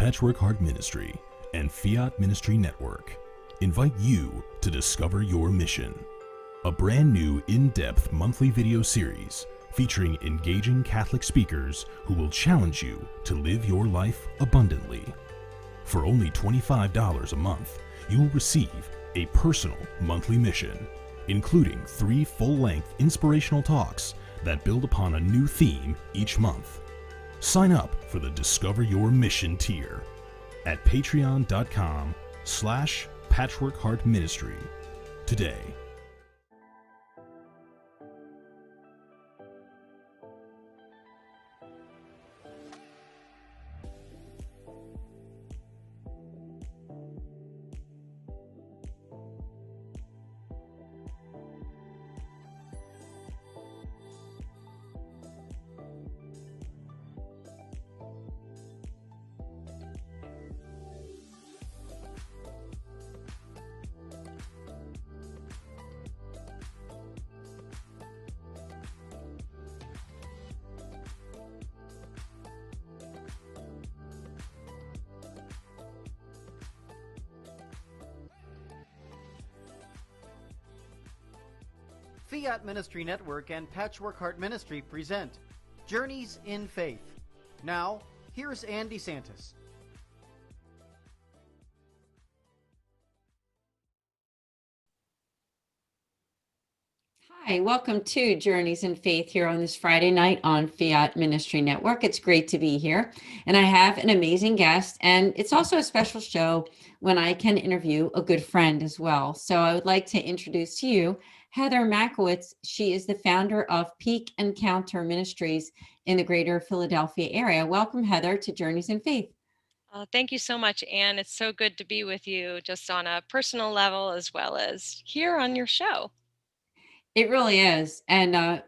Patchwork Heart Ministry and Fiat Ministry Network invite you to discover your mission, a brand new in-depth monthly video series featuring engaging Catholic speakers who will challenge you to live your life abundantly. For only $25 a month, you will receive a personal monthly mission, including 3 full-length inspirational talks that build upon a new theme each month. Sign up for the Discover Your Mission tier at patreon.com/patchworkheartministry today. Fiat Ministry Network and Patchwork Heart Ministry present Journeys in Faith. Now, here's Andy Santis. Hi, welcome to Journeys in Faith here on this Friday night on Fiat Ministry Network. It's great to be here. And I have an amazing guest, and it's also a special show when I can interview a good friend as well. So I would like to introduce to you Heather Makowicz. She is the founder of Peak Encounter Ministries in the greater Philadelphia area. Welcome, Heather, to Journeys in Faith. Thank you so much, Anne. It's so good to be with you just on a personal level as well as here on your show. It really is. And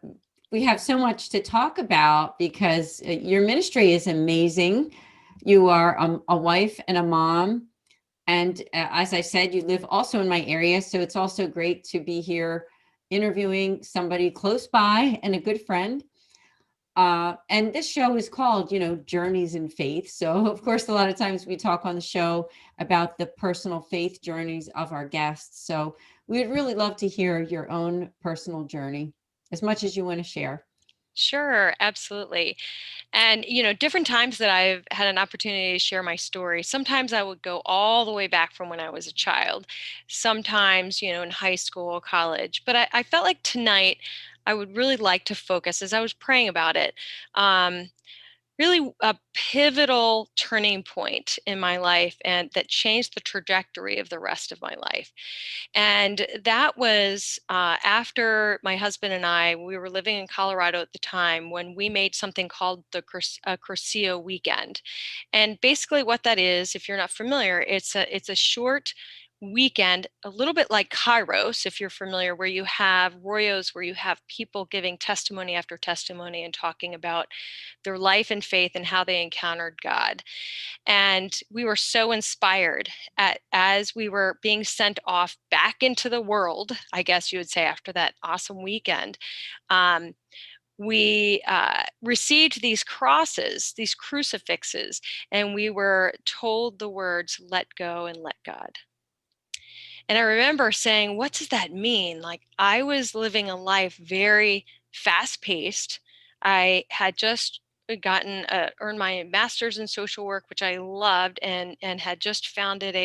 we have so much to talk about because your ministry is amazing. You are a wife and a mom. And as I said, you live also in my area. So it's also great to be here interviewing somebody close by and a good friend. And this show is called, Journeys in Faith. So, of course, a lot of times we talk on the show about the personal faith journeys of our guests. So we'd really love to hear your own personal journey as much as you want to share. Sure, absolutely. And, different times that I've had an opportunity to share my story, sometimes I would go all the way back from when I was a child, sometimes, in high school, college. But I felt like tonight I would really like to focus, as I was praying about it, really a pivotal turning point in my life and that changed the trajectory of the rest of my life. And that was after my husband and we were living in Colorado at the time when we made something called the Cursillo weekend. And basically what that is, if you're not familiar, it's a short weekend, a little bit like Kairos, if you're familiar, where you have Royos, where you have people giving testimony after testimony and talking about their life and faith and how they encountered God. And we were so inspired as we were being sent off back into the world, I guess you would say, after that awesome weekend. We received these crosses, these crucifixes, and we were told the words, "Let go and let God." And I remember saying, what does that mean? Like, I was living a life very fast paced. I had just earned my master's in social work, which I loved, and had just founded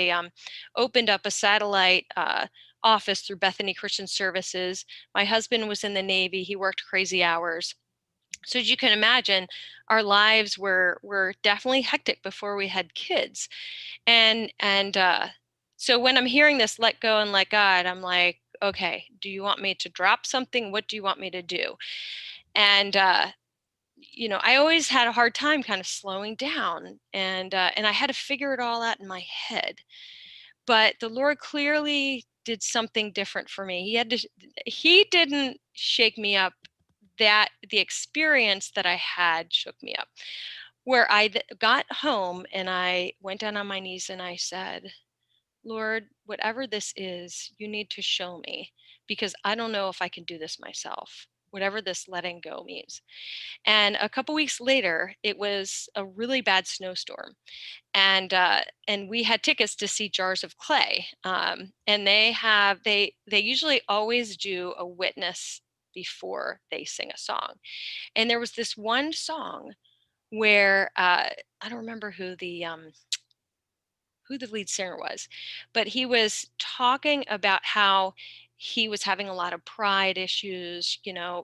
opened up a satellite office through Bethany Christian Services. My husband was in the Navy. He worked crazy hours. So as you can imagine, our lives were definitely hectic before we had kids. And so when I'm hearing this, let go and let God, I'm like, okay, do you want me to drop something? What do you want me to do? And I always had a hard time kind of slowing down, and I had to figure it all out in my head. But the Lord clearly did something different for me. He didn't shake me up. That the experience that I had shook me up, where I got home and I went down on my knees and I said, Lord, whatever this is, you need to show me, because I don't know if I can do this myself. whatever this letting go means. And a couple weeks later, it was a really bad snowstorm, and we had tickets to see Jars of Clay, and they usually always do a witness before they sing a song. And there was this one song where I don't remember who the lead singer was, but he was talking about how he was having a lot of pride issues,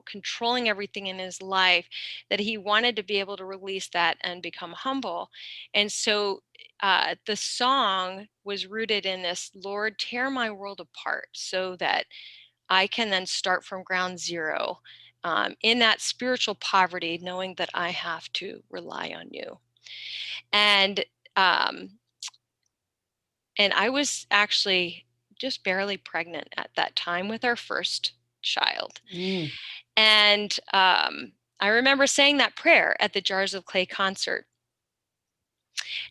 controlling everything in his life, that he wanted to be able to release that and become humble. And so the song was rooted in this, Lord, tear my world apart so that I can then start from ground zero, in that spiritual poverty, knowing that I have to rely on you. And um, and I was actually just barely pregnant at that time with our first child. Mm. And I remember saying that prayer at the Jars of Clay concert.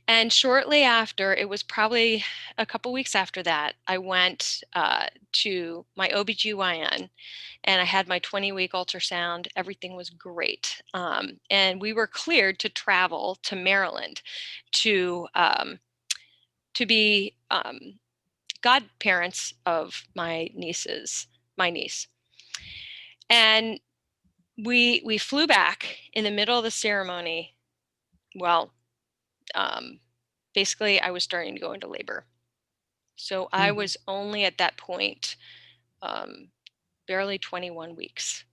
And shortly after, it was probably a couple weeks after that, I went to my OBGYN, and I had my 20-week ultrasound. Everything was great. And we were cleared to travel to Maryland to be godparents of my niece. And we flew back in the middle of the ceremony. Well, basically I was starting to go into labor. So I was only at that point barely 21 weeks,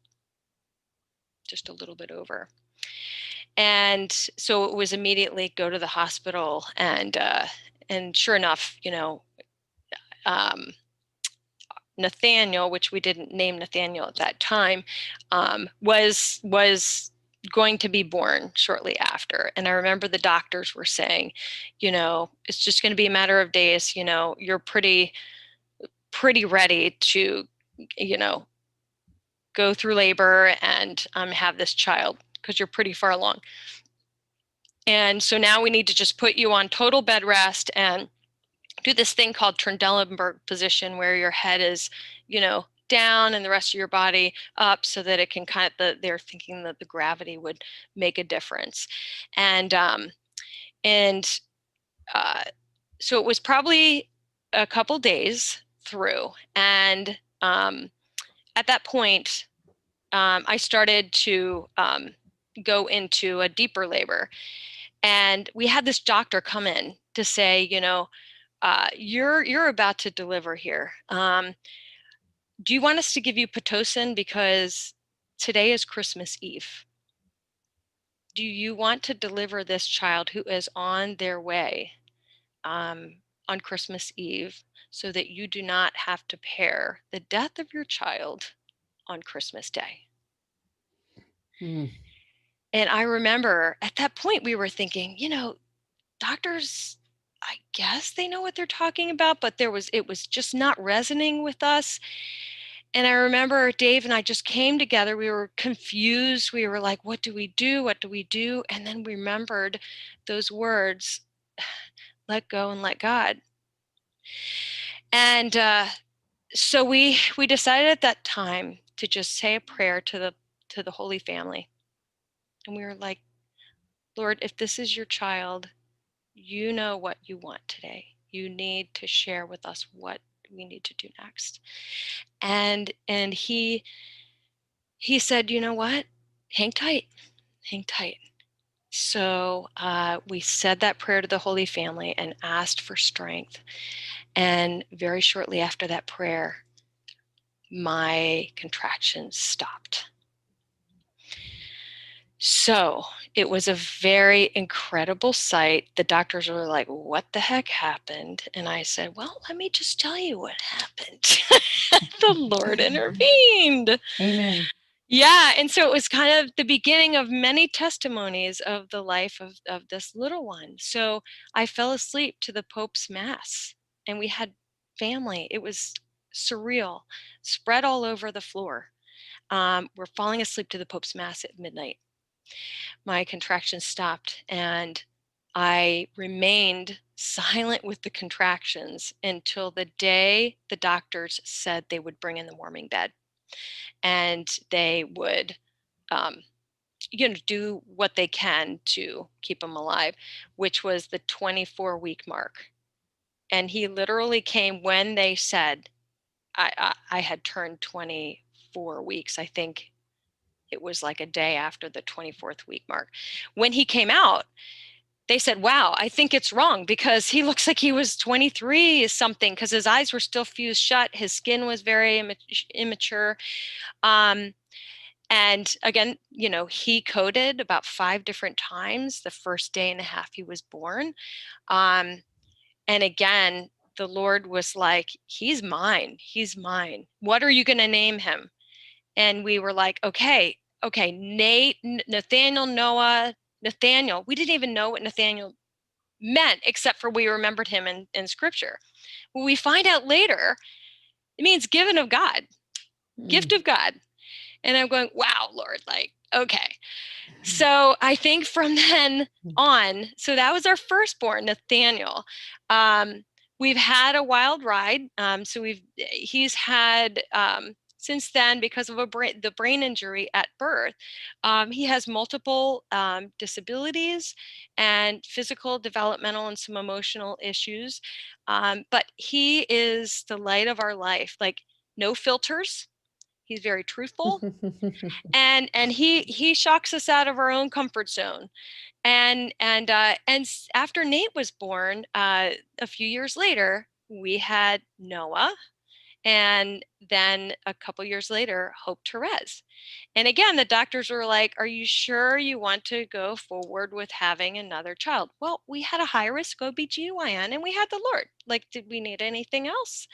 just a little bit over. And so it was immediately go to the hospital, and sure enough, Nathaniel, which we didn't name Nathaniel at that time, was going to be born shortly after. And I remember the doctors were saying, it's just going to be a matter of days. You're pretty ready to, go through labor and have this child, because you're pretty far along. And so now we need to just put you on total bed rest and do this thing called Trendelenburg position, where your head is, down and the rest of your body up, so that it can they're thinking that the gravity would make a difference. And so it was probably a couple days through. And at that point, I started to go into a deeper labor. And we had this doctor come in to say, you're about to deliver here. Do you want us to give you Pitocin, because today is Christmas Eve? Do you want to deliver this child who is on their way on Christmas Eve, so that you do not have to bear the death of your child on Christmas Day? And I remember at that point we were thinking, doctors, I guess they know what they're talking about, but it was just not resonating with us. And I remember Dave and I just came together. We were confused. We were like, what do we do? What do we do? And then we remembered those words, let go and let God. And so we decided at that time to just say a prayer to the Holy Family. And we were like, Lord, if this is your child, you know what you want today. You need to share with us what we need to do next. And he said, you know what? Hang tight. Hang tight. So we said that prayer to the Holy Family and asked for strength. And very shortly after that prayer, my contractions stopped. So it was a very incredible sight. The doctors were like, what the heck happened? And I said, well, let me just tell you what happened. The Lord intervened. Amen. Yeah. And so it was kind of the beginning of many testimonies of the life of this little one. So I fell asleep to the Pope's Mass, and we had family. It was surreal, spread all over the floor. We're falling asleep to the Pope's Mass at midnight. My contractions stopped, and I remained silent with the contractions until the day the doctors said they would bring in the warming bed. and they would do what they can to keep him alive, which was the 24-week mark. And he literally came when they said I had turned 24 weeks. I think it was like a day after the 24th week mark. When he came out, they said, wow, I think it's wrong because he looks like he was 23 something, because his eyes were still fused shut. His skin was very immature. And again, he coded about 5 different times the first day and a half he was born. And again, the Lord was like, he's mine. He's mine. What are you going to name him? And we were like, okay, Nate, Nathaniel, Noah, Nathaniel. We didn't even know what Nathaniel meant, except for we remembered him in scripture. Well, we find out later, it means given of God, gift of God. And I'm going, wow, Lord, like, okay. So I think from then on, so that was our firstborn, Nathaniel. We've had a wild ride. So he's had, since then, because of the brain injury at birth, he has multiple disabilities and physical, developmental, and some emotional issues. But he is the light of our life, like no filters. He's very truthful, and he shocks us out of our own comfort zone. And after Nate was born, a few years later, we had Noah, and then a couple years later, Hope Therese. And again, the doctors were like, are you sure you want to go forward with having another child? Well, we had a high risk OBGYN and we had the Lord. Like, did we need anything else?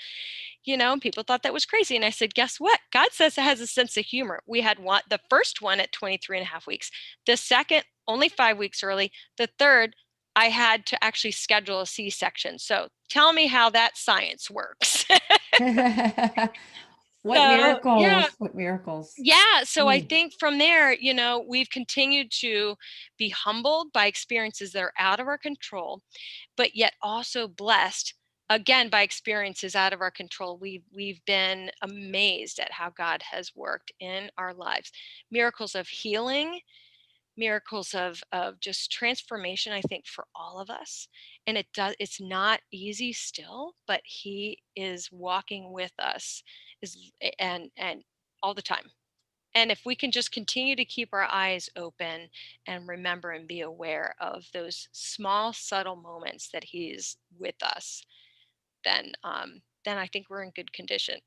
People thought that was crazy. And I said, guess what? God says it has a sense of humor. We had the first one at 23 and a half weeks. The second, only 5 weeks early. The third, I had to actually schedule a C-section. So tell me how that science works. Miracles. Yeah. What miracles. Yeah. So I think from there, we've continued to be humbled by experiences that are out of our control, but yet also blessed, again, by experiences out of our control. We've been amazed at how God has worked in our lives. Miracles of healing, miracles of just transformation, I think, for all of us. And it's not easy still, but he is walking with us and all the time. And if we can just continue to keep our eyes open and remember and be aware of those small, subtle moments that he's with us, then I think we're in good condition.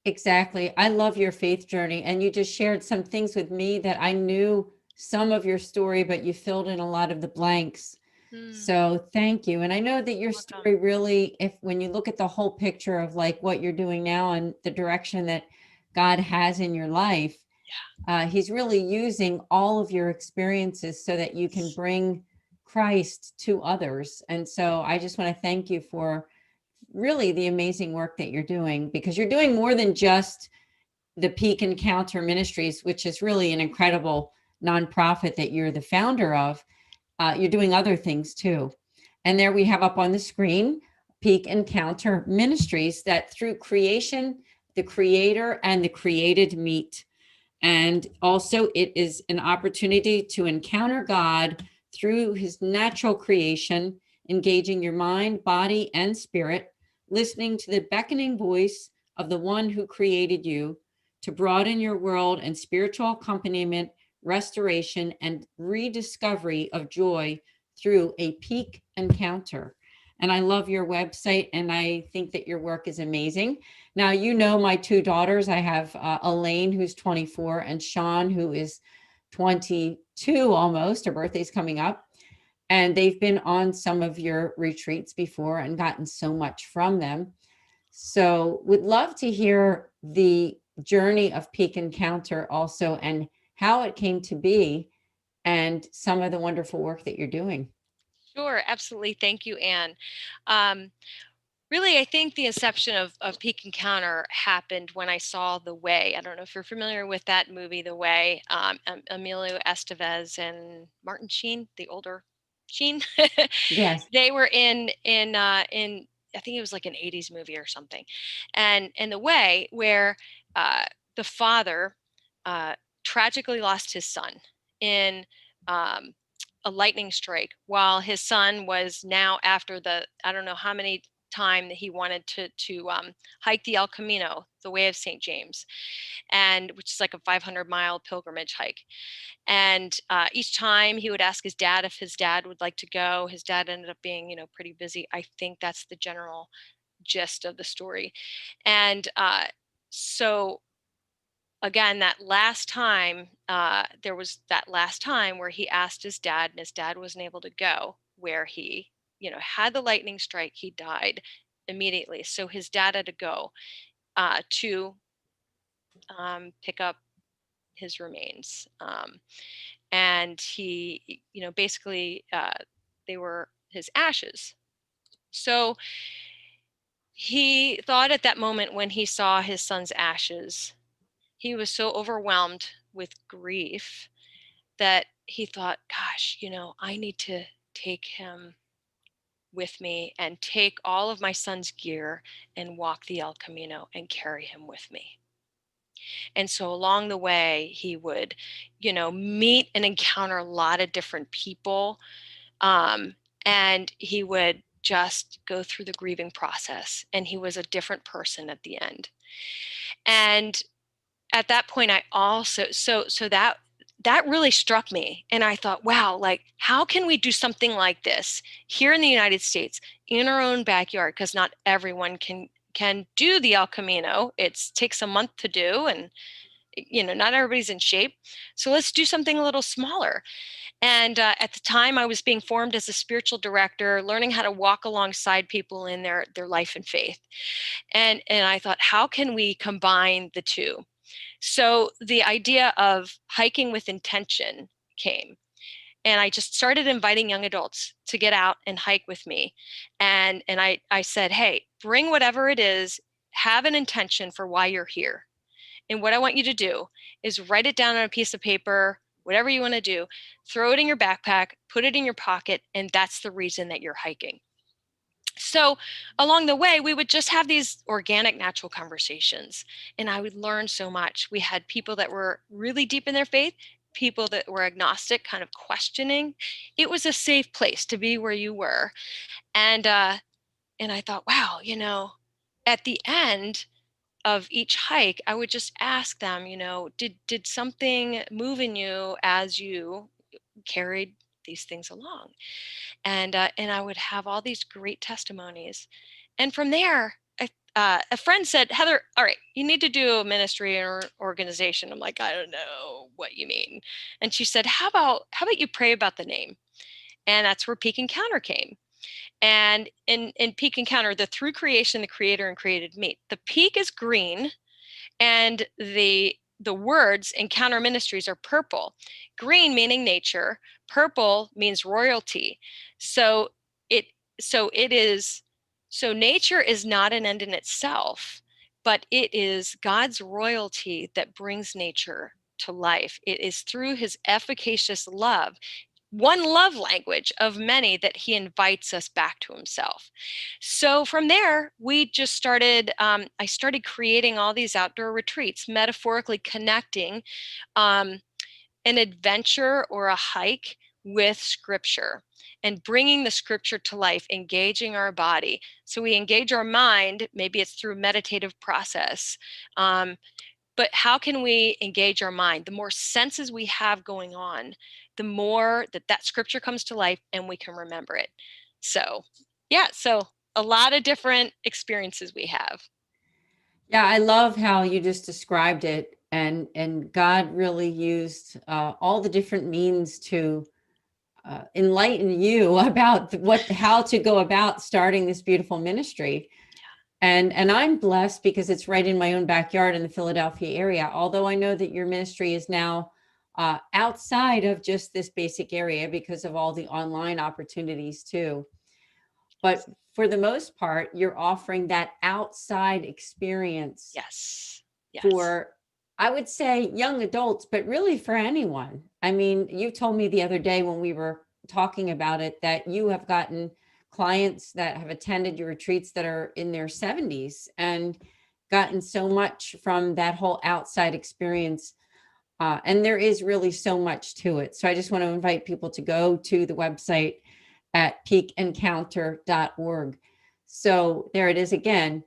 Exactly. I love your faith journey. And you just shared some things with me that I knew some of your story, but you filled in a lot of the blanks. So thank you. And I know that your story really, when you look at the whole picture of like what you're doing now and the direction that God has in your life, he's really using all of your experiences so that you can bring Christ to others. And so I just want to thank you for really the amazing work that you're doing, because you're doing more than just the Peak Encounter Ministries, which is really an incredible nonprofit that you're the founder of. You're doing other things too. And there we have up on the screen, Peak Encounter Ministries, that through creation, the creator and the created meet. And also it is an opportunity to encounter God through his natural creation, engaging your mind, body, and spirit, listening to the beckoning voice of the one who created you to broaden your world and spiritual accompaniment, restoration, and rediscovery of joy through a peak encounter. And I love your website, and I think that your work is amazing. Now, my 2 daughters. I have Elaine, who's 24, and Sean, who is 22 almost. Her birthday's coming up. And they've been on some of your retreats before and gotten so much from them. So would love to hear the journey of Peak Encounter also, and how it came to be, and some of the wonderful work that you're doing. Sure, absolutely. Thank you, Anne. Really, I think the inception of Peak Encounter happened when I saw The Way. I don't know if you're familiar with that movie, The Way. Emilio Estevez and Martin Sheen, the older Sheen. Yes. They were in I think it was like an 80s movie or something. And the way where the father tragically lost his son in a lightning strike, while his son was now, after the, I don't know how many time that he wanted to hike the El Camino, the way of St. James, and which is like a 500-mile pilgrimage hike. And each time he would ask his dad if his dad would like to go. His dad ended up being, pretty busy. I think that's the general gist of the story. And so again, that last time, there was that last time where he asked his dad, and his dad wasn't able to go, where he, had the lightning strike. He died immediately. So his dad had to go to pick up his remains. And he, basically, they were his ashes. So he thought at that moment, when he saw his son's ashes, he was so overwhelmed with grief that he thought, gosh, I need to take him with me and take all of my son's gear and walk the El Camino and carry him with me. And so along the way, he would, meet and encounter a lot of different people. And he would just go through the grieving process, and he was a different person at the end. And at that point, I also, so that really struck me. And I thought, wow, like, how can we do something like this here in the United States in our own backyard? Because not everyone can do the El Camino. It takes a month to do, and not everybody's in shape. So let's do something a little smaller. And at the time, I was being formed as a spiritual director, learning how to walk alongside people in their life and faith. And I thought, how can we combine the two? So the idea of hiking with intention came. And I just started inviting young adults to get out and hike with me. And I said, hey, bring whatever it is, have an intention for why you're here. And what I want you to do is write it down on a piece of paper, whatever you want to do, throw it in your backpack, put it in your pocket, and that's the reason that you're hiking. So along the way, we would just have these organic, natural conversations, and I would learn so much. We had people that were really deep in their faith, people that were agnostic, kind of questioning. It was a safe place to be where you were. And I thought, wow, at the end of each hike, I would just ask them, did something move in you as you carried these things along? And I would have all these great testimonies. And from there, a friend said, Heather, all right, you need to do a ministry or organization. I'm like, I don't know what you mean. And she said, how about you pray about the name? And that's where Peak Encounter came. And in Peak Encounter, the through creation, the creator and created meet. The peak is green, and the words Encounter Ministries are purple. Green meaning nature, purple means royalty. So nature is not an end in itself, but it is God's royalty that brings nature to life. It is through his efficacious love, one love language of many, that he invites us back to himself. So from there, we just started, I started creating all these outdoor retreats, metaphorically connecting an adventure or a hike with scripture and bringing the scripture to life, engaging our body. So we engage our mind, maybe it's through meditative process, but how can we engage our mind? The more senses we have going on, the more that scripture comes to life and we can remember it. So yeah, so a lot of different experiences we have. Yeah, I love how you just described it, and God really used all the different means to enlighten you about how to go about starting this beautiful ministry. And I'm blessed because it's right in my own backyard in the Philadelphia area. Although I know that your ministry is now outside of just this basic area because of all the online opportunities too. But for the most part, you're offering that outside experience. Yes. For, I would say, young adults, but really for anyone. I mean, you told me the other day when we were talking about it that you have gotten clients that have attended your retreats that are in their 70s and gotten so much from that whole outside experience. And there is really so much to it. So I just want to invite people to go to the website at peakencounter.org. So there it is again.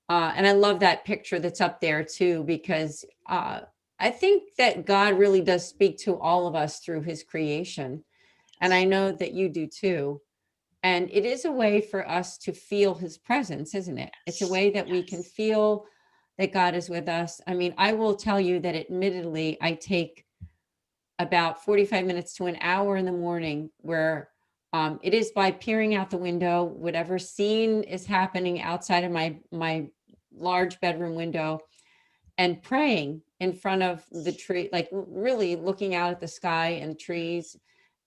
And I love that picture that's up there too, because I think that God really does speak to all of us through his creation. And I know that you do too. And it is a way for us to feel his presence, isn't it? It's a way that we can feel that God is with us. I mean, I will tell you that admittedly, I take about 45 minutes to an hour in the morning where it is by peering out the window, whatever scene is happening outside of my large bedroom window, and praying in front of the tree, like really looking out at the sky and trees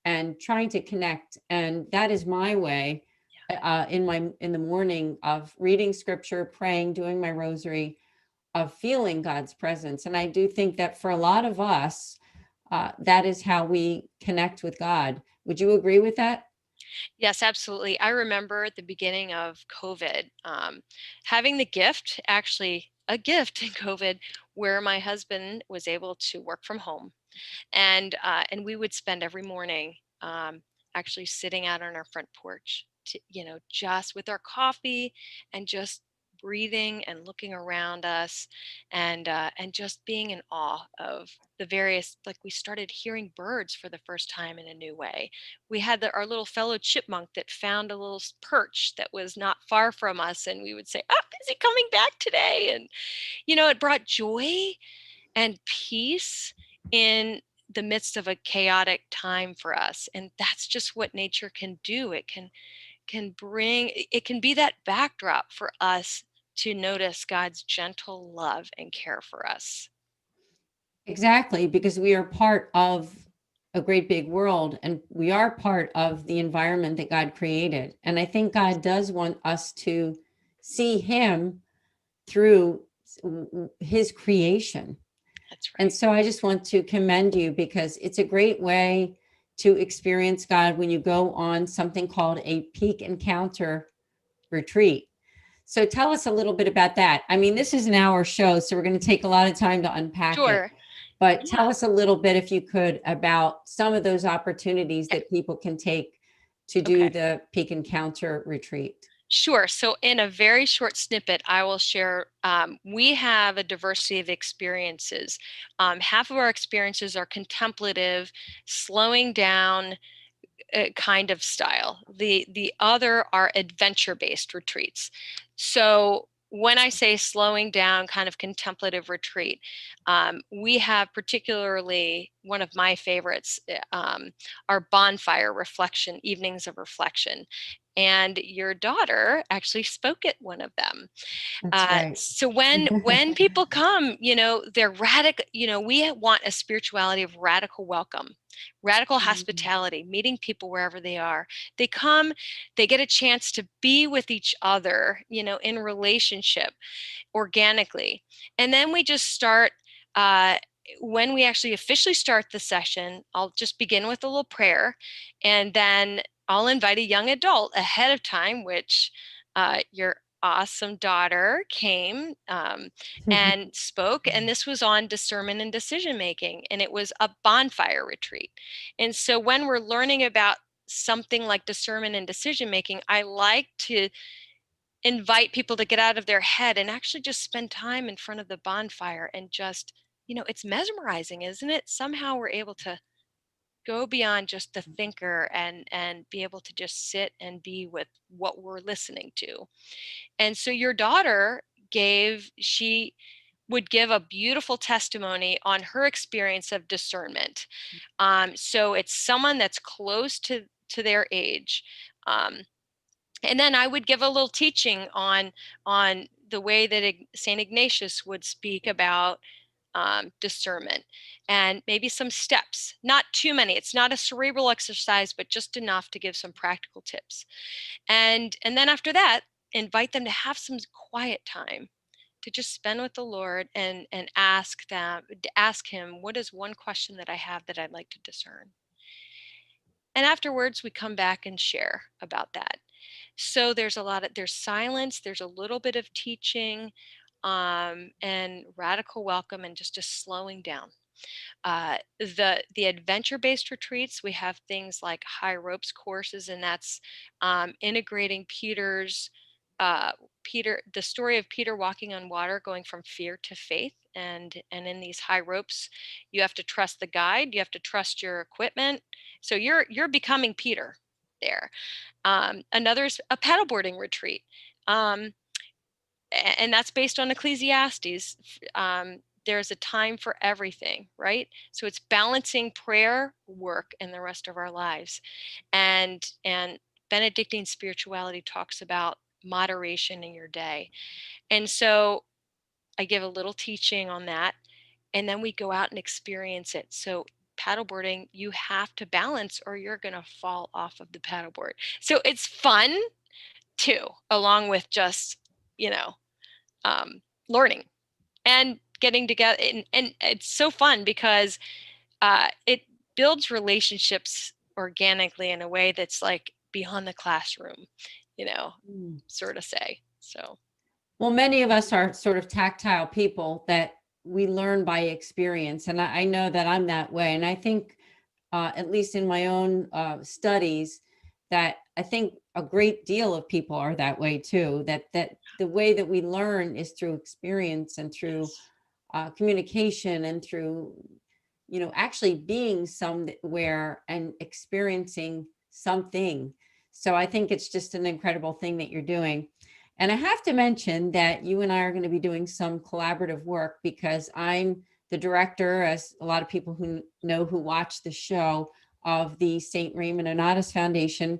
and trying to connect. And that is my way in the morning of reading scripture, praying, doing my rosary, of feeling God's presence. And I do think that for a lot of us, that is how we connect with God. Would you agree with that? Yes, absolutely. I remember at the beginning of COVID, having the gift, actually a gift in COVID, where my husband was able to work from home, and we would spend every morning actually sitting out on our front porch, just with our coffee and just breathing and looking around us, and just being in awe of the various, like, we started hearing birds for the first time in a new way. We had our little fellow chipmunk that found a little perch that was not far from us, and we would say, "Oh, is he coming back today?" And it brought joy and peace in the midst of a chaotic time for us. And that's just what nature can do. It can be that backdrop for us to notice God's gentle love and care for us. Exactly, because we are part of a great big world and we are part of the environment that God created. And I think God does want us to see him through his creation. That's right. And so I just want to commend you because it's a great way to experience God when you go on something called a Peak Encounter retreat. So tell us a little bit about that. I mean, this is an hour show, so we're going to take a lot of time to unpack it. Sure. But tell us a little bit, if you could, about some of those opportunities that people can take to do the Peak Encounter retreat. Sure. So, in a very short snippet, I will share. We have a diversity of experiences. Half of our experiences are contemplative, slowing down kind of style. The other are adventure-based retreats. So, when I say slowing down, kind of contemplative retreat, we have particularly one of my favorites, our bonfire reflection, evenings of reflection. And your daughter actually spoke at one of them. That's right. So when people come, they're radical. We want a spirituality of radical welcome, radical hospitality, meeting people wherever they are. They come, they get a chance to be with each other, in relationship organically. And then we just start. When we actually officially start the session, I'll just begin with a little prayer, and then I'll invite a young adult ahead of time, which your awesome daughter came and spoke. And this was on discernment and decision making, and it was a bonfire retreat. And so when we're learning about something like discernment and decision making, I like to invite people to get out of their head and actually just spend time in front of the bonfire and just, it's mesmerizing, isn't it? Somehow we're able to go beyond just the thinker and be able to just sit and be with what we're listening to. And so your daughter she would give a beautiful testimony on her experience of discernment. So it's someone that's close to their age. And then I would give a little teaching on the way that St. Ignatius would speak about discernment, and maybe some steps, not too many. It's not a cerebral exercise, but just enough to give some practical tips. And then after that, invite them to have some quiet time to just spend with the Lord and ask him, what is one question that I have that I'd like to discern? And afterwards, we come back and share about that. So there's silence, there's a little bit of teaching, and radical welcome, and just a slowing down. The adventure-based retreats, we have things like high ropes courses, and that's integrating the story of Peter walking on water, going from fear to faith. And in these high ropes, you have to trust the guide, you have to trust your equipment. So you're becoming Peter there. Another is a paddleboarding retreat. And that's based on Ecclesiastes. There's a time for everything, right? So it's balancing prayer, work, and the rest of our lives. And Benedictine spirituality talks about moderation in your day. And so I give a little teaching on that, and then we go out and experience it. So paddleboarding, you have to balance or you're going to fall off of the paddleboard. So it's fun too, along with just, learning and getting together. And it's so fun because it builds relationships organically in a way that's like beyond the classroom, sort of say. So, well, many of us are sort of tactile people that we learn by experience. And I know that I'm that way. And I think, at least in my own studies, that I think a great deal of people are that way too, that the way that we learn is through experience and through communication and through, actually being somewhere and experiencing something. So I think it's just an incredible thing that you're doing. And I have to mention that you and I are going to be doing some collaborative work, because I'm the director, as a lot of people who watch the show, of the St. Raymond Nonatus Foundation,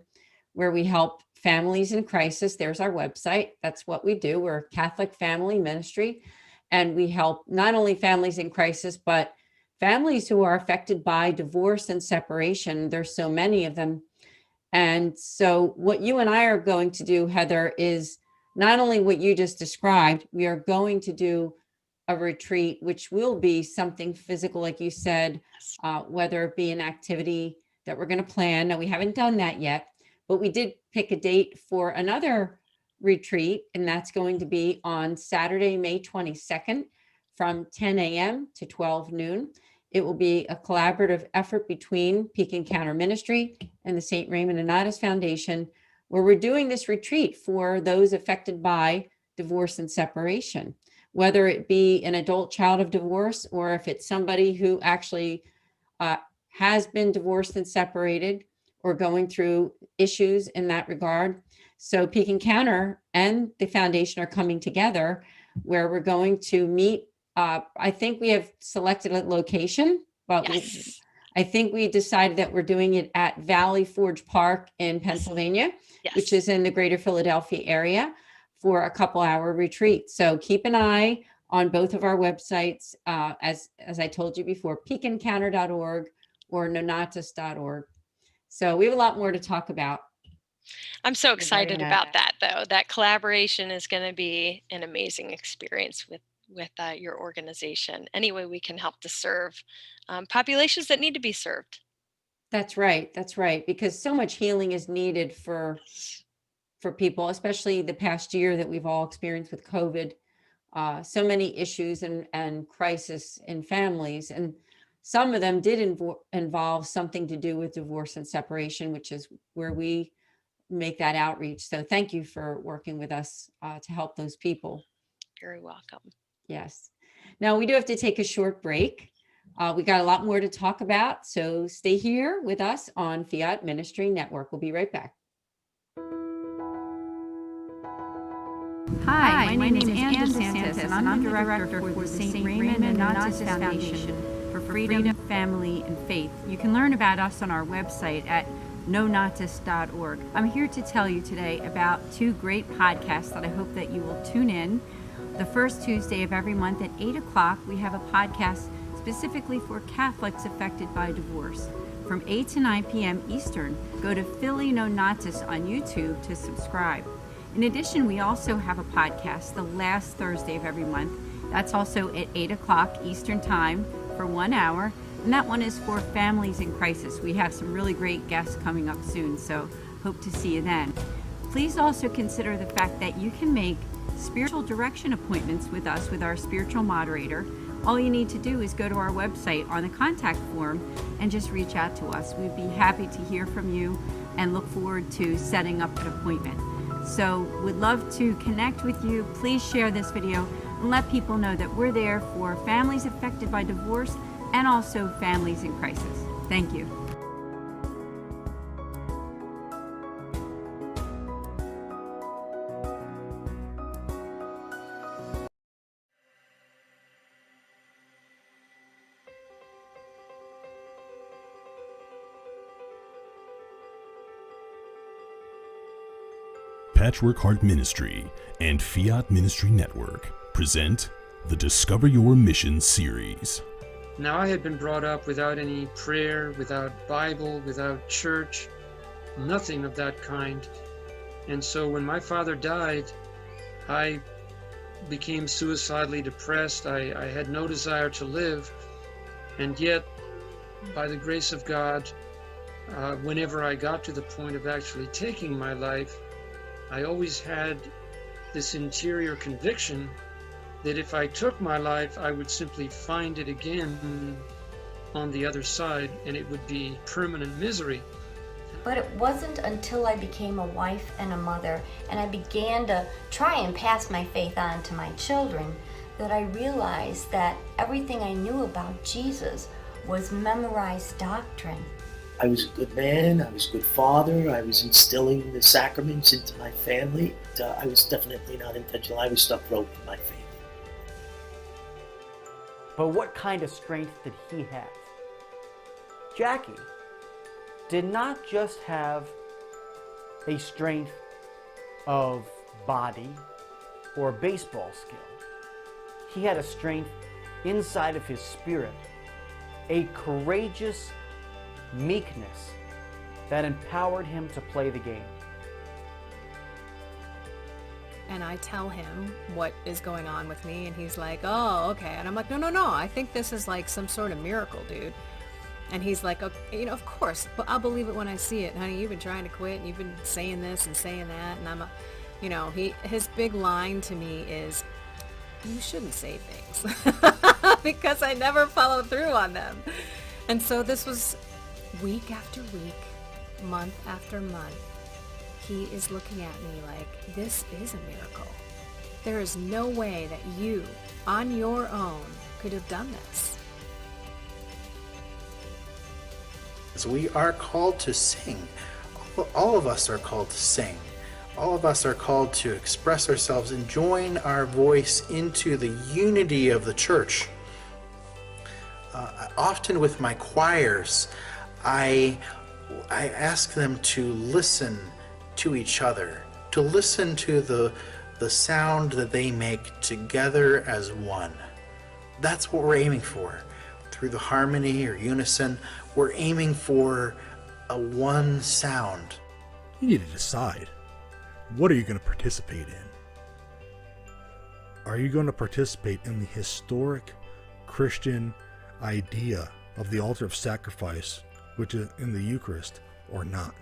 where we help families in crisis. There's our website. That's what we do. We're a Catholic family ministry, and we help not only families in crisis, but families who are affected by divorce and separation. There's so many of them. And so what you and I are going to do, Heather, is not only what you just described, we are going to do a retreat, which will be something physical, like you said, whether it be an activity that we're going to plan. Now, we haven't done that yet, but we did pick a date for another retreat, and that's going to be on Saturday, May 22nd from 10 a.m. to 12 noon. It will be a collaborative effort between Peak Encounter Ministry and the St. Raymond Nonatus Foundation, where we're doing this retreat for those affected by divorce and separation, whether it be an adult child of divorce, or if it's somebody who actually has been divorced and separated, or going through issues in that regard. So Peak Encounter and the foundation are coming together, where we're going to meet. I think we have selected a location, but yes. I think we decided that we're doing it at Valley Forge Park in Pennsylvania, yes, which is in the greater Philadelphia area, for a couple-hour retreat. So keep an eye on both of our websites, as I told you before, peakencounter.org or nonatus.org. So we have a lot more to talk about. I'm so excited about that, though. That collaboration is going to be an amazing experience with your organization. Any way we can help to serve populations that need to be served. That's right. That's right. Because so much healing is needed for people, especially the past year that we've all experienced with COVID. So many issues and crisis in families, and some of them did involve something to do with divorce and separation, which is where we make that outreach. So thank you for working with us to help those people. You're welcome. Yes. Now we do have to take a short break. We got a lot more to talk about, so stay here with us on Fiat Ministry Network. We'll be right back. Hi, my name is Ann DeSantis, and I'm the director for the St. Raymond Nonatus Foundation for Freedom, Family, and Faith. You can learn about us on our website at nonatus.org. I'm here to tell you today about two great podcasts that I hope that you will tune in. The first Tuesday of every month at 8 o'clock, we have a podcast specifically for Catholics affected by divorce. From 8 to 9 p.m. Eastern, go to Philly Nonatus on YouTube to subscribe. In addition, we also have a podcast the last Thursday of every month. That's also at 8 o'clock Eastern Time for 1 hour. And that one is for families in crisis. We have some really great guests coming up soon, so hope to see you then. Please also consider the fact that you can make spiritual direction appointments with us, with our spiritual moderator. All you need to do is go to our website on the contact form and just reach out to us. We'd be happy to hear from you and look forward to setting up an appointment. So we'd love to connect with you. Please share this video and let people know that we're there for families affected by divorce and also families in crisis. Thank you. Patchwork Heart Ministry and Fiat Ministry Network present the Discover Your Mission series. Now, I had been brought up without any prayer, without Bible, without church, nothing of that kind. And so when my father died, I became suicidally depressed. I had no desire to live. And yet, by the grace of God, whenever I got to the point of actually taking my life, I always had this interior conviction that if I took my life, I would simply find it again on the other side, and it would be permanent misery. But it wasn't until I became a wife and a mother, and I began to try and pass my faith on to my children, that I realized that everything I knew about Jesus was memorized doctrine. I was a good man, I was a good father, I was instilling the sacraments into my family. I was definitely not intentional. I was stuck roped to my faith. But what kind of strength did he have? Jackie did not just have a strength of body or baseball skill. He had a strength inside of his spirit, a courageous meekness that empowered him to play the game. And I tell him what is going on with me, and he's like, oh, okay. And I'm like, no, I think this is like some sort of miracle, dude. And he's like, okay, of course, but I'll believe it when I see it. Honey, you've been trying to quit, and you've been saying this and saying that, and I'm his big line to me is, you shouldn't say things, because I never follow through on them. And so this was week after week, month after month. He is looking at me like, this is a miracle. There is no way that you, on your own, could have done this. So we are called to sing. All of us are called to sing. All of us are called to express ourselves and join our voice into the unity of the church. Often with my choirs, I ask them to listen to each other, to listen to the sound that they make together as one. That's what we're aiming for. Through the harmony or unison, we're aiming for a one sound. You need to decide, what are you going to participate in? Are you going to participate in the historic Christian idea of the altar of sacrifice, which is in the Eucharist, or not?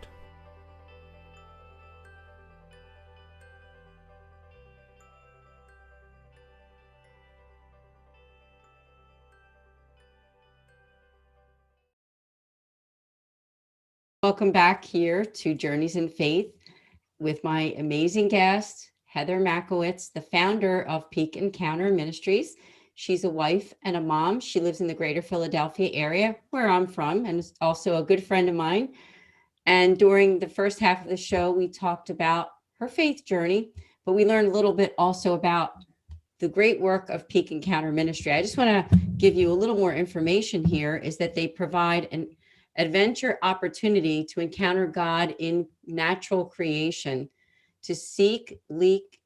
Welcome back here to Journeys in Faith with my amazing guest, Heather Makowicz, the founder of Peak Encounter Ministries. She's a wife and a mom. She lives in the greater Philadelphia area, where I'm from, and is also a good friend of mine. And during the first half of the show, we talked about her faith journey, but we learned a little bit also about the great work of Peak Encounter Ministry. I just want to give you a little more information here, is that they provide an adventure opportunity to encounter God in natural creation, to seek, leap,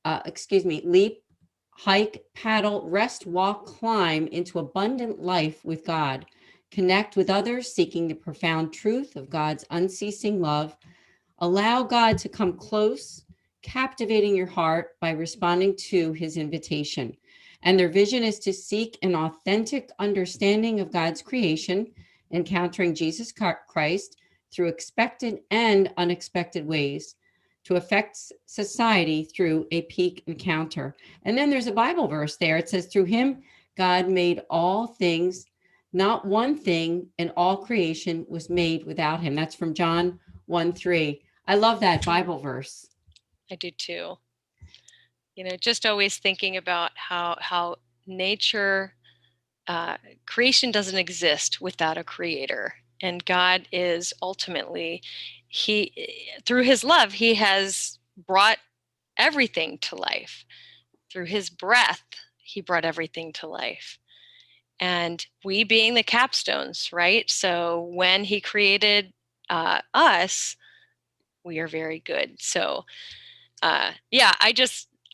hike, paddle, rest, walk, climb into abundant life with God, connect with others seeking the profound truth of God's unceasing love, allow God to come close, captivating your heart by responding to his invitation. And their vision is to seek an authentic understanding of God's creation, encountering Jesus Christ through expected and unexpected ways. to affect society through a peak encounter. And then there's a Bible verse there. It says, through him, God made all things, not one thing in all creation was made without him. That's from John 1:3. I love that Bible verse. I do too. Just always thinking about how nature, creation doesn't exist without a creator. And God is ultimately, through his love, he has brought everything to life. Through his breath, he brought everything to life. And we being the capstones, right? So when he created us, we are very good. So yeah,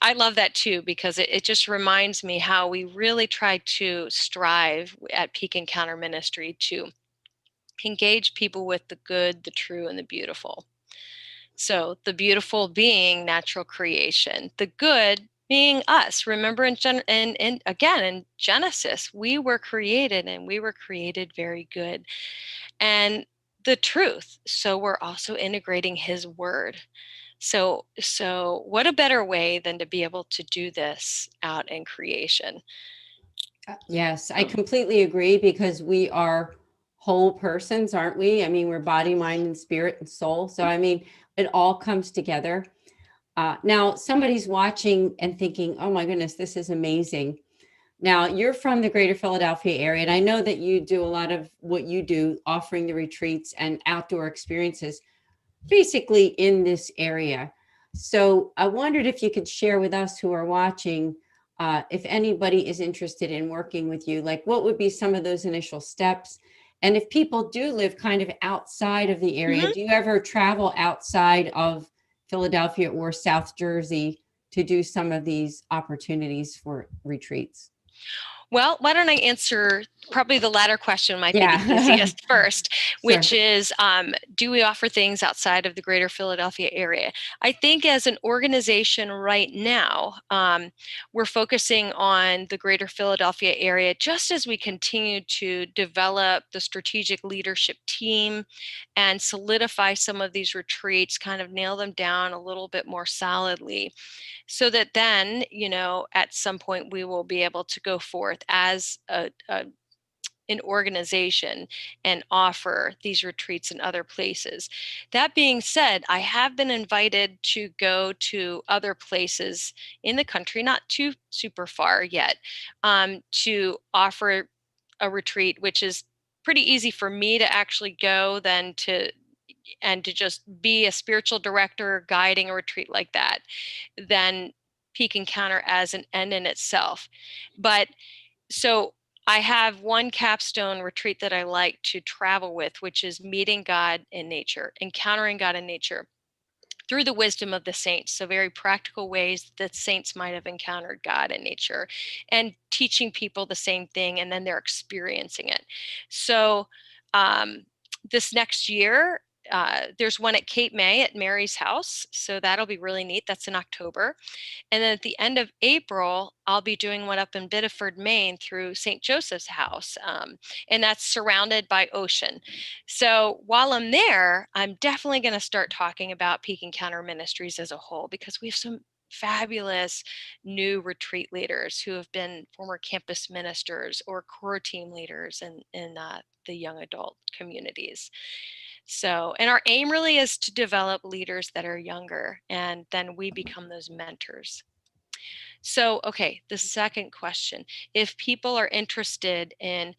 I love that too, because it just reminds me how we really try to strive at Peak Encounter Ministry to engage people with the good, the true, and the beautiful. So the beautiful being natural creation, the good being us. Remember again in Genesis, we were created and we were created very good. And the truth. So we're also integrating his word. So what a better way than to be able to do this out in creation. Yes, I completely agree, because we are whole persons, aren't we? I mean, we're body, mind, and spirit and soul. So, I mean, it all comes together. Now, somebody's watching and thinking, oh my goodness, this is amazing. Now, you're from the greater Philadelphia area, and I know that you do a lot of what you do, offering the retreats and outdoor experiences, basically in this area. So I wondered if you could share with us who are watching, if anybody is interested in working with you, like what would be some of those initial steps? And if people do live kind of outside of the area, do you ever travel outside of Philadelphia or South Jersey to do some of these opportunities for retreats? Well, why don't I answer probably the latter question might be the easiest first, which is, do we offer things outside of the greater Philadelphia area? I think as an organization right now, we're focusing on the greater Philadelphia area just as we continue to develop the strategic leadership team and solidify some of these retreats, kind of nail them down a little bit more solidly, so that then, at some point we will be able to go forth as an organization and offer these retreats in other places. That being said, I have been invited to go to other places in the country, not too super far yet, to offer a retreat, which is pretty easy for me to actually go than to just be a spiritual director guiding a retreat like that, than Peak Encounter as an end in itself. But so I have one capstone retreat that I like to travel with, which is meeting God in nature, encountering God in nature through the wisdom of the saints. So very practical ways that saints might have encountered God in nature, and teaching people the same thing, and then they're experiencing it. So this next year, there's one at Cape May at Mary's house. So that'll be really neat. That's in October. And then at the end of April, I'll be doing one up in Biddeford, Maine through St. Joseph's house. And that's surrounded by ocean. So while I'm there, I'm definitely going to start talking about Peak Encounter Ministries as a whole, because we have some fabulous new retreat leaders who have been former campus ministers or core team leaders in the young adult communities. So, and our aim really is to develop leaders that are younger, and then we become those mentors. So, okay, the second question, if people are interested in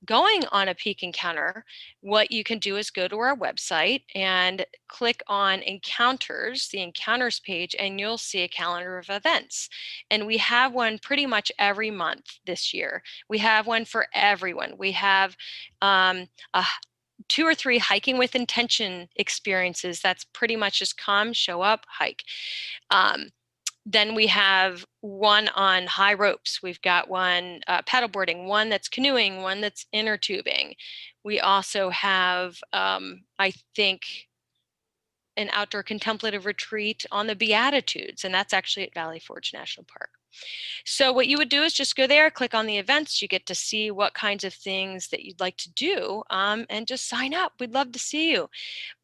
going on a Peak Encounter, what you can do is go to our website and click on Encounters, the Encounters page, and you'll see a calendar of events. And we have one pretty much every month this year. We have one for everyone. We have a 2 or 3 hiking with intention experiences. That's pretty much just come, show up, hike. Then we have one on high ropes. We've got one paddleboarding, one that's canoeing, one that's inner tubing. We also have, I think, an outdoor contemplative retreat on the Beatitudes, and that's actually at Valley Forge National Park. So what you would do is just go there, click on the events. You get to see what kinds of things that you'd like to do, and just sign up. We'd love to see you.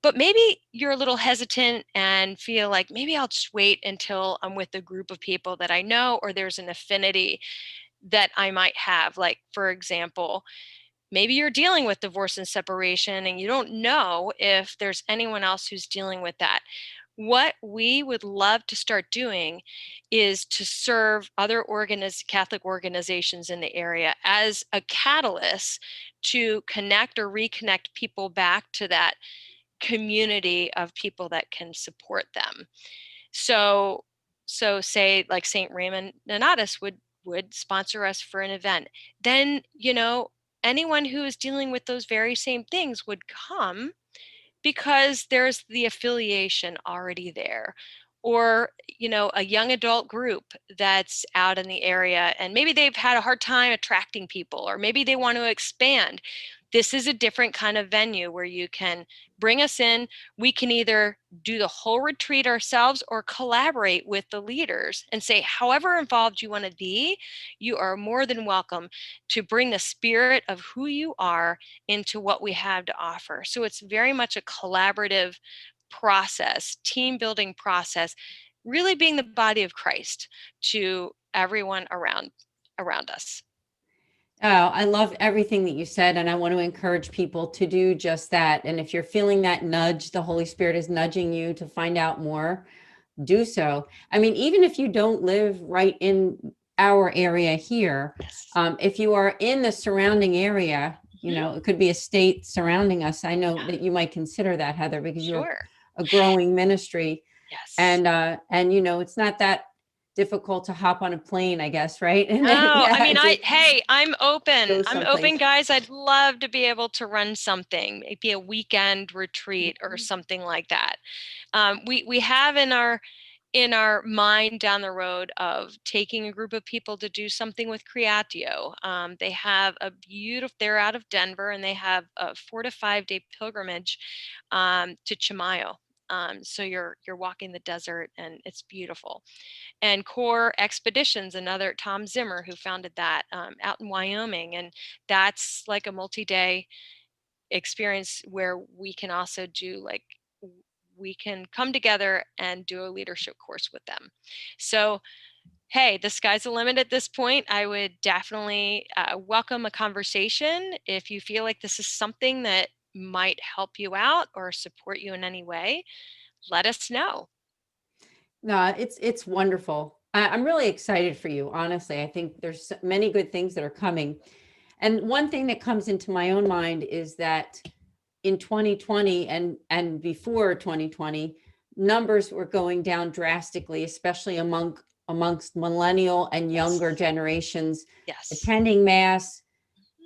But maybe you're a little hesitant and feel like maybe I'll just wait until I'm with a group of people that I know, or there's an affinity that I might have. Like, for example, maybe you're dealing with divorce and separation and you don't know if there's anyone else who's dealing with that. What we would love to start doing is to serve other Catholic organizations in the area as a catalyst to connect or reconnect people back to that community of people that can support them. So say like St. Raymond Nonatus would sponsor us for an event. Then, anyone who is dealing with those very same things would come because there's the affiliation already there. Or, a young adult group that's out in the area and maybe they've had a hard time attracting people, or maybe they want to expand. This is a different kind of venue where you can bring us in. We can either do the whole retreat ourselves or collaborate with the leaders and say, however involved you want to be, you are more than welcome to bring the spirit of who you are into what we have to offer. So it's very much a collaborative process, team building process, really being the body of Christ to everyone around us. Oh, I love everything that you said, and I want to encourage people to do just that. And if you're feeling that nudge, the Holy Spirit is nudging you to find out more, do so. I mean, even if you don't live right in our area here, Yes. If you are in the surrounding area, it could be a state surrounding us. I know that you might consider that, Heather, because you're a growing ministry. Yes. And it's not that difficult to hop on a plane, I guess, right? No, I mean, I'm open. I'm open, guys. I'd love to be able to run something, maybe a weekend retreat or something like that. We have in our mind down the road of taking a group of people to do something with Creatio. They have they're out of Denver, and they have a 4 to 5 day pilgrimage to Chimayo. So you're walking the desert, and it's beautiful. And Core Expeditions, another Tom Zimmer who founded that, out in Wyoming, and that's like a multi-day experience where we can also do we can come together and do a leadership course with them. So, hey, the sky's the limit at this point. I would definitely welcome a conversation. If you feel like this is something that might help you out or support you in any way, let us know. No, it's wonderful. I'm really excited for you, honestly. I think there's many good things that are coming. And one thing that comes into my own mind is that in 2020 and before 2020, numbers were going down drastically, especially amongst millennial and younger generations, attending Mass,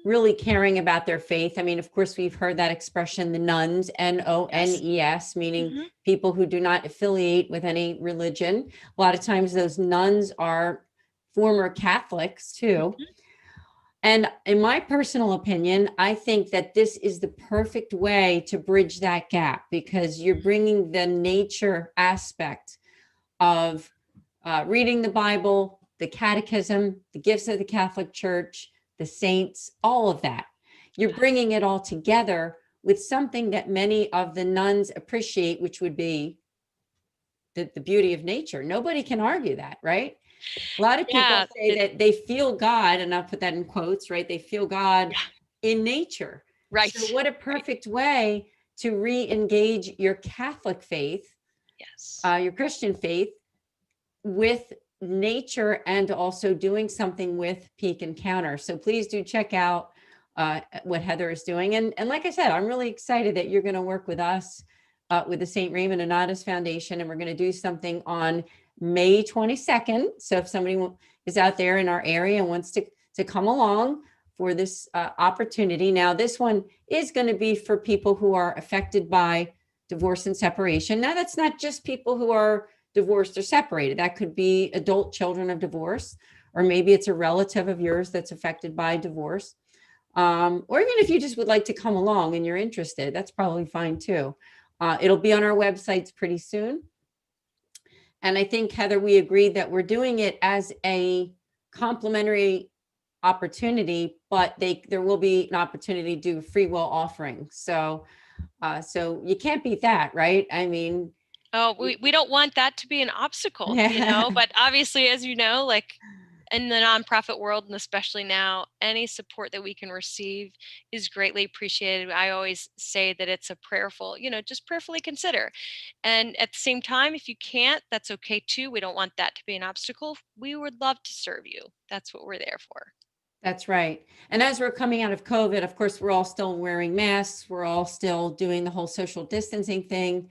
really caring about their faith. I mean, of course, we've heard that expression, the nuns, N-O-N-E-S, meaning people who do not affiliate with any religion. A lot of times those nuns are former Catholics too. And in my personal opinion, I think that this is the perfect way to bridge that gap, because you're bringing the nature aspect of reading the Bible, the catechism, the gifts of the Catholic Church, the saints, all of that. You're bringing it all together with something that many of the nuns appreciate, which would be the beauty of nature. Nobody can argue that, right? A lot of people say that they feel God, and I'll put that in quotes, right? They feel God in nature. Right. So what a perfect way to re-engage your Catholic faith, your Christian faith, with nature, and also doing something with Peak Encounter. So please do check out what Heather is doing. And like I said, I'm really excited that you're going to work with us with the St. Raymond Nonatus Foundation, and we're going to do something on May 22nd. So if somebody is out there in our area and wants to come along for this opportunity. Now, this one is going to be for people who are affected by divorce and separation. Now, that's not just people who are divorced or separated. That could be adult children of divorce, or maybe it's a relative of yours that's affected by divorce. Or even if you just would like to come along and you're interested, that's probably fine too. It'll be on our websites pretty soon. And I think, Heather, we agreed that we're doing it as a complimentary opportunity, but there will be an opportunity to do free will offering. So you can't beat that, right? I mean, Oh, we don't want that to be an obstacle, but obviously, as you know, like in the nonprofit world, and especially now, any support that we can receive is greatly appreciated. I always say that it's a prayerful, just prayerfully consider. And at the same time, if you can't, that's okay too. We don't want that to be an obstacle. We would love to serve you. That's what we're there for. That's right. And as we're coming out of COVID, of course, we're all still wearing masks. We're all still doing the whole social distancing thing.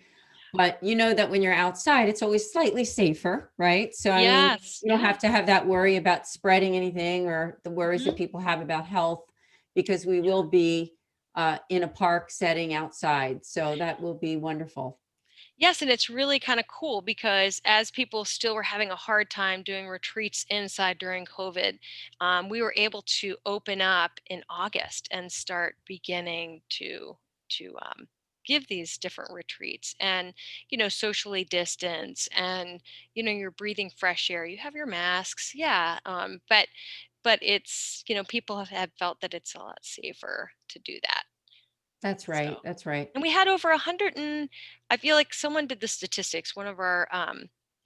But you know that when you're outside, it's always slightly safer, right? So, I mean, Yes. you don't have to have that worry about spreading anything or the worries that people have about health, because we will be in a park setting outside. So that will be wonderful. Yes, and it's really kind of cool because as people still were having a hard time doing retreats inside during COVID, we were able to open up in August and start beginning to give these different retreats and socially distance, and you're breathing fresh air. You have your masks, yeah, but it's people have felt that it's a lot safer to do that. That's right. So. That's right. And we had over 100 and I feel like someone did the statistics. One of our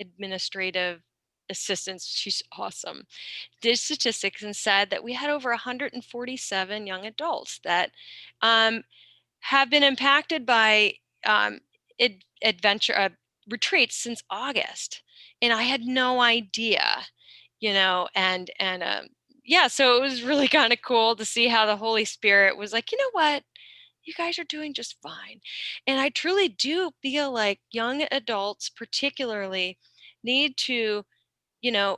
administrative assistants, she's awesome, did statistics and said that we had over 147 young adults that have been impacted by adventure retreats since August. And I had no idea, yeah, so it was really kind of cool to see how the Holy Spirit was like, you know what? You guys are doing just fine. And I truly do feel like young adults particularly need to,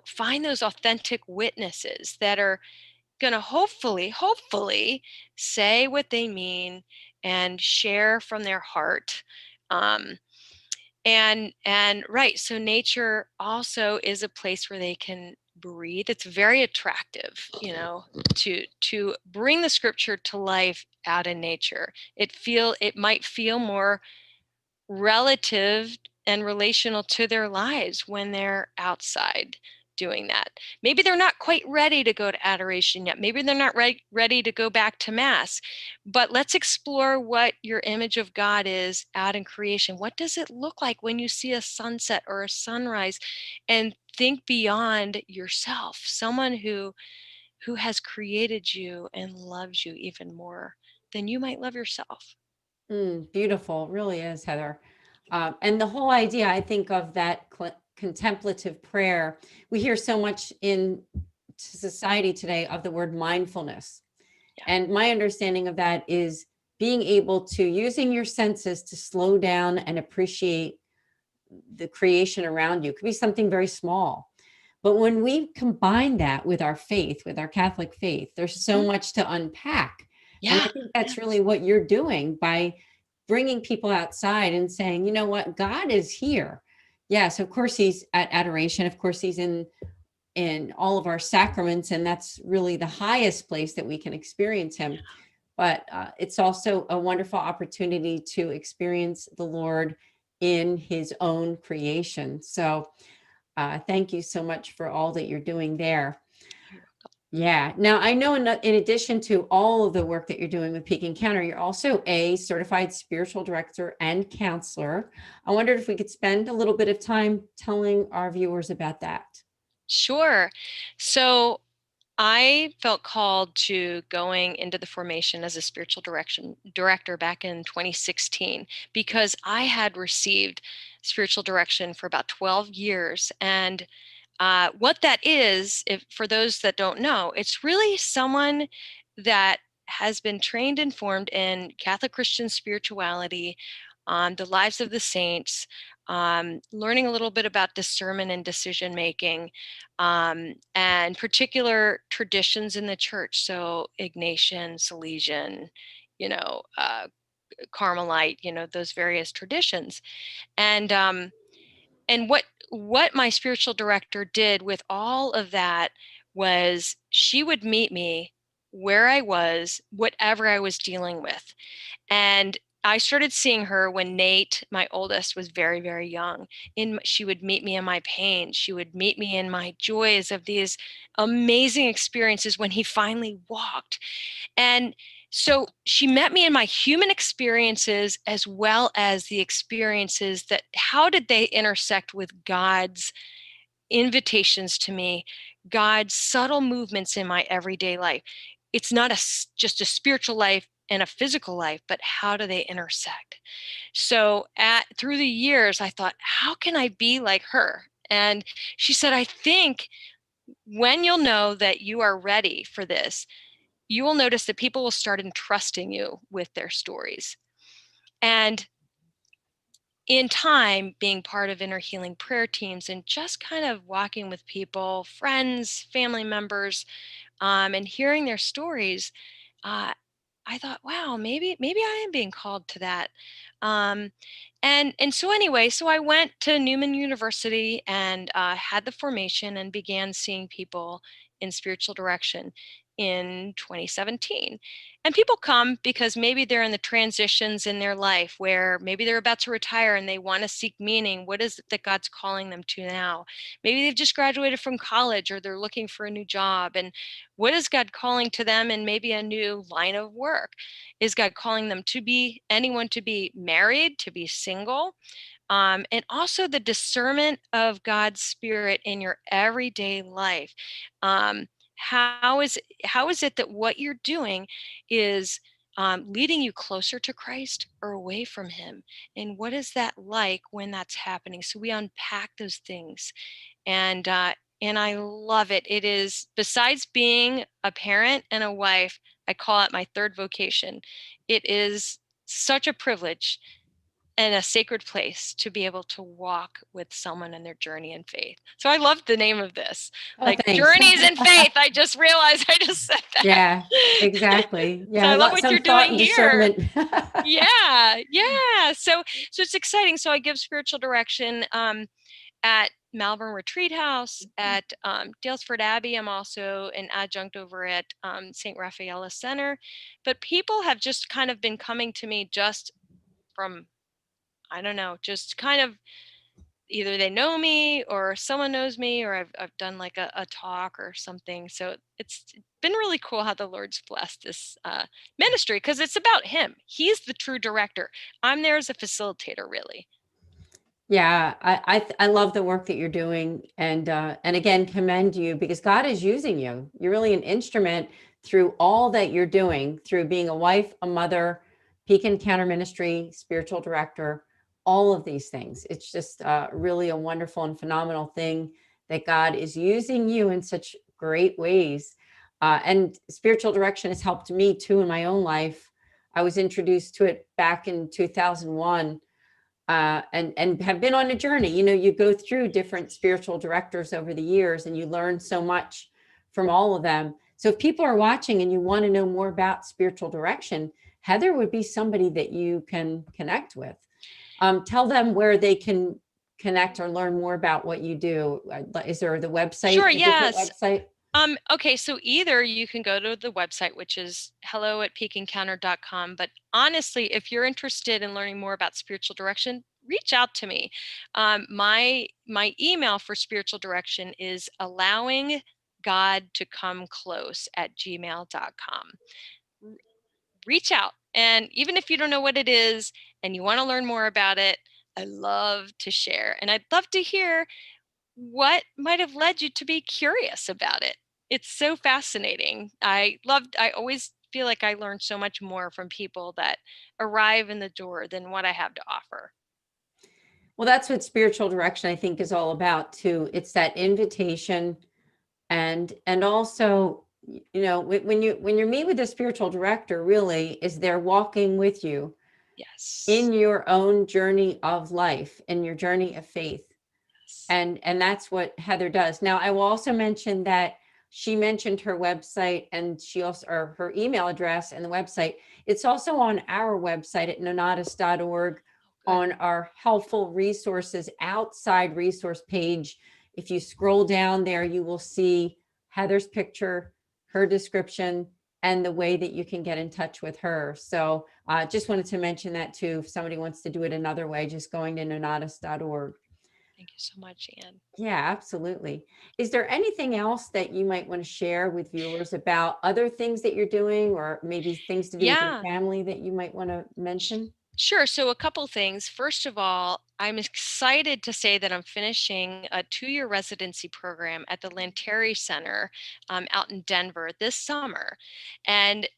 find those authentic witnesses that are going to hopefully say what they mean and share from their heart. And right, so nature also is a place where they can breathe. It's very attractive, to bring the scripture to life out in nature. It might feel more relative and relational to their lives when they're outside doing that. Maybe they're not quite ready to go to adoration yet. Maybe they're not ready to go back to mass. But let's explore what your image of God is out in creation. What does it look like when you see a sunset or a sunrise? And think beyond yourself, someone who has created you and loves you even more than you might love yourself. Beautiful. It really is, Heather. And the whole idea, I think, of that contemplative prayer, we hear so much in society today of the word mindfulness. Yeah. And my understanding of that is being able to, using your senses to slow down and appreciate the creation around you. It could be something very small. But when we combine that with our faith, with our Catholic faith, there's so much to unpack. Yeah. And I think that's really what you're doing by bringing people outside and saying, you know what, God is here. Yes, of course he's at adoration. Of course he's in all of our sacraments, and that's really the highest place that we can experience him. But it's also a wonderful opportunity to experience the Lord in his own creation. So thank you so much for all that you're doing there. Yeah. Now, I know in addition to all of the work that you're doing with Peak Encounter, you're also a certified spiritual director and counselor. I wondered if we could spend a little bit of time telling our viewers about that. Sure. So I felt called to going into the formation as a spiritual director back in 2016 because I had received spiritual direction for about 12 years. And what that is, for those that don't know, it's really someone that has been trained and formed in Catholic Christian spirituality, the lives of the saints, learning a little bit about discernment and decision making, and particular traditions in the church. So Ignatian, Salesian, Carmelite, those various traditions. And what my spiritual director did with all of that was she would meet me where I was, whatever I was dealing with. And I started seeing her when Nate, my oldest, was very, very young. She would meet me in my pain. She would meet me in my joys of these amazing experiences when he finally walked. And so she met me in my human experiences as well as the experiences that, how did they intersect with God's invitations to me, God's subtle movements in my everyday life. It's not just a spiritual life and a physical life, but how do they intersect? So through the years, I thought, how can I be like her? And she said, I think when you'll know that you are ready for this, you will notice that people will start entrusting you with their stories. And in time, being part of inner healing prayer teams and just kind of walking with people, friends, family members, and hearing their stories, I thought, wow, maybe I am being called to that. And so anyway, so I went to Newman University and had the formation and began seeing people in spiritual direction in 2017. And people come because maybe they're in the transitions in their life where maybe they're about to retire and they want to seek meaning. What is it that God's calling them to now? Maybe they've just graduated from college or they're looking for a new job. And what is God calling to them in maybe a new line of work? Is God calling them to be anyone to be married, to be single? And also the discernment of God's Spirit in your everyday life. How is it that what you're doing is leading you closer to Christ or away from Him? And what is that like when that's happening? So we unpack those things, and I love it. It is, besides being a parent and a wife, I call it my third vocation. It is such a privilege and a sacred place to be able to walk with someone in their journey in faith. So I love the name of this, like thanks. Journeys in Faith. I just realized I just said that. Yeah, exactly. Yeah, So I love what you're doing here. Yeah. So it's exciting. So I give spiritual direction at Malvern Retreat House, at Dalesford Abbey. I'm also an adjunct over at St. Raffaella Center. But people have just kind of been coming to me just from, I don't know, just kind of either they know me or someone knows me, or I've done like a talk or something. So it's been really cool how the Lord's blessed this ministry, because it's about Him. He's the true director. I'm there as a facilitator, really. Yeah, I love the work that you're doing, and again, commend you, because God is using you. You're really an instrument through all that you're doing, through being a wife, a mother, Peak Encounter Ministry, spiritual director, all of these things. It's just really a wonderful and phenomenal thing that God is using you in such great ways. And spiritual direction has helped me too in my own life. I was introduced to it back in 2001. And have been on a journey. You know, you go through different spiritual directors over the years and you learn so much from all of them. So if people are watching and you want to know more about spiritual direction, Heather would be somebody that you can connect with. Tell them where they can connect or learn more about what you do. Is there the website? Sure, yes. Website? Okay, so either you can go to the website, which is hello@peakencounter.com. But honestly, if you're interested in learning more about spiritual direction, reach out to me. My email for spiritual direction is allowinggodtocomeclose@gmail.com. Reach out. And even if you don't know what it is and you want to learn more about it, I love to share. And I'd love to hear what might have led you to be curious about it. It's so fascinating. I always feel like I learn so much more from people that arrive in the door than what I have to offer. Well, that's what spiritual direction, I think, is all about too. It's that invitation, and also, you know, when you meet with a spiritual director, really is they're walking with you, yes, in your own journey of life, in your journey of faith. Yes. And that's what Heather does. Now, I will also mention that she mentioned her website, and she also, or her email address and the website. It's also on our website at nonatus.org. On our helpful resources outside resource page. If you scroll down there, you will see Heather's picture, her description, and the way that you can get in touch with her. So just wanted to mention that too. If somebody wants to do it another way, just going to nonatus.org. Thank you so much, Ann. Yeah, absolutely. Is there anything else that you might want to share with viewers about other things that you're doing, or maybe things to do with your Yeah. family that you might want to mention? Sure. So a couple things. First of all, I'm excited to say that I'm finishing a 2-year residency program at the Lanteri Center out in Denver this summer. And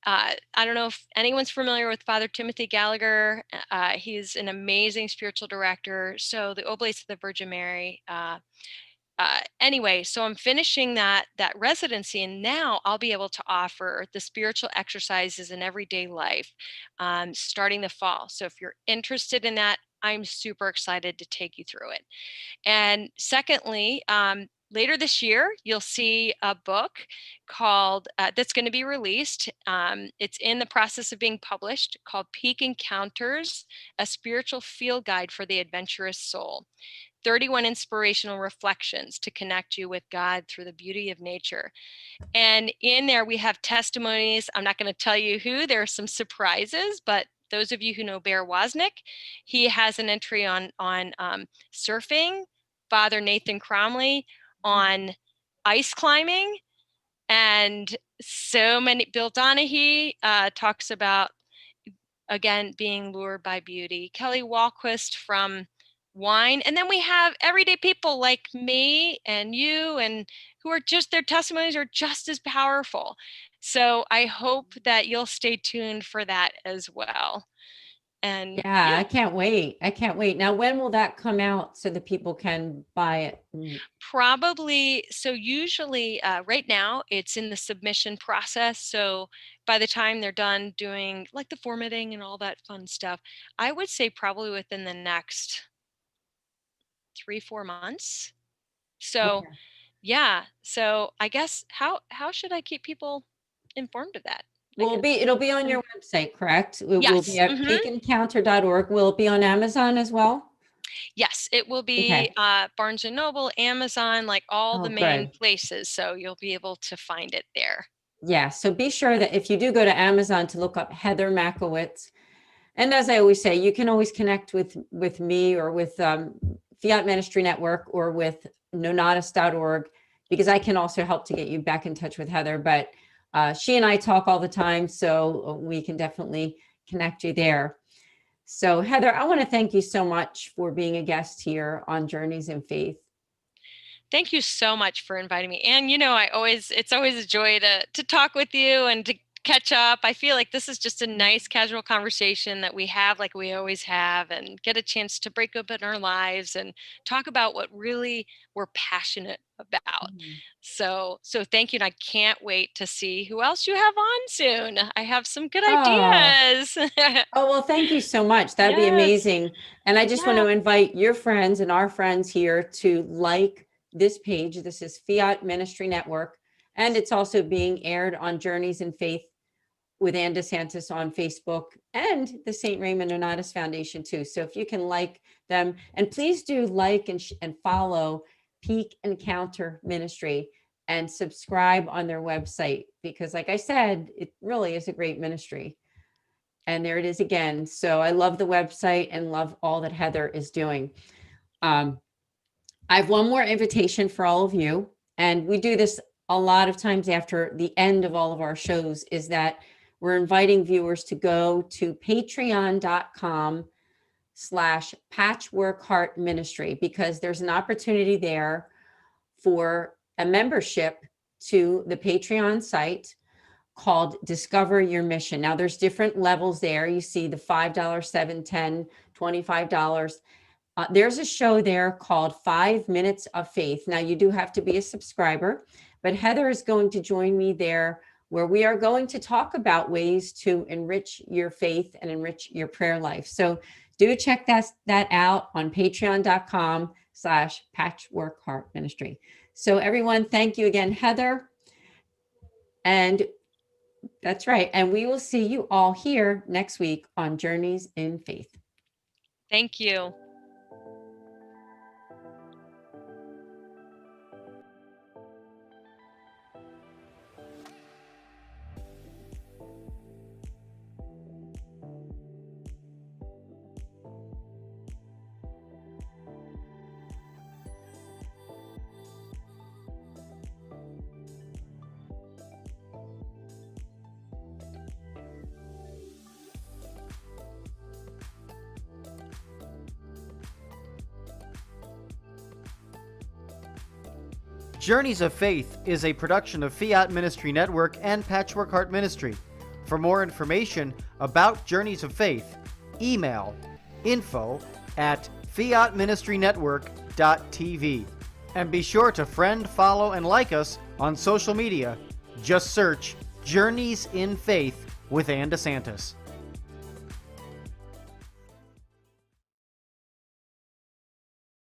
I don't know if anyone's familiar with Father Timothy Gallagher. He's an amazing spiritual director. So the Oblates of the Virgin Mary. Anyway, so I'm finishing that residency, and now I'll be able to offer the spiritual exercises in everyday life starting the fall. So if you're interested in that, I'm super excited to take you through it. And secondly, later this year, you'll see a book called that's going to be released. It's in the process of being published, called Peak Encounters: A Spiritual Field Guide for the Adventurous Soul. 31 inspirational reflections to connect you with God through the beauty of nature. And in there, we have testimonies. I'm not going to tell you who. There are some surprises, but those of you who know Bear Wozniak, he has an entry on surfing, Father Nathan Cromley on ice climbing, and so many. Bill Donahue talks about, again, being lured by beauty. Kelly Walquist from wine. And then we have everyday people like me and you, and who are just, their testimonies are just as powerful. So I hope that you'll stay tuned for that as well. And Yeah, I can't wait. I can't wait. Now, when will that come out so that people can buy it? Probably, so usually right now it's in the submission process. So by the time they're done doing like the formatting and all that fun stuff, I would say probably within the next 3-4 months. So Okay. yeah, so I guess how should I keep people informed of that? Well, it'll be on your website, correct? It will be Yes. at peakencounter.org. Will it be on Amazon as well? Yes, it will be Okay. Barnes and Noble, Amazon, like all Oh, the main good. places. So you'll be able to find it there. Yeah. So be sure that if you do go to Amazon to look up Heather Makowicz, and as I always say, you can always connect with me or with Fiat Ministry Network or with nonatus.org, because I can also help to get you back in touch with Heather. But she and I talk all the time, so we can definitely connect you there. So Heather, I want to thank you so much for being a guest here on Journeys in Faith. Thank you so much for inviting me. And it's always a joy to talk with you and to catch up. I feel like this is just a nice casual conversation that we have, like we always have, and get a chance to break open our lives and talk about what really we're passionate about. So thank you. And I can't wait to see who else you have on soon. I have some good ideas. Oh, well, thank you so much. That'd be Yes. amazing. And I just want to invite your friends and our friends here to like this page. This is Fiat Ministry Network, and it's also being aired on Journeys in Faith with Ann DeSantis on Facebook and the St. Raymond Donatus Foundation too. So if you can like them, and please do like and follow Peak Encounter Ministry and subscribe on their website, because like I said, it really is a great ministry. And there it is again. So I love the website and love all that Heather is doing. I have one more invitation for all of you, and we do this a lot of times after the end of all of our shows, is that we're inviting viewers to go to patreon.com/patchworkheartministry, because there's an opportunity there for a membership to the Patreon site called Discover Your Mission. Now there's different levels there. You see the $5, $7, $10, $25. There's a show there called 5 Minutes of Faith. Now you do have to be a subscriber, but Heather is going to join me there, where we are going to talk about ways to enrich your faith and enrich your prayer life. So do check that out on patreon.com/patchworkheartministry. So everyone, thank you again, Heather. And that's right. And we will see you all here next week on Journeys in Faith. Thank you. Journeys of Faith is a production of Fiat Ministry Network and Patchwork Heart Ministry. For more information about Journeys of Faith, email info@fiatministrynetwork.tv. And be sure to friend, follow, and like us on social media. Just search Journeys in Faith with Ann DeSantis.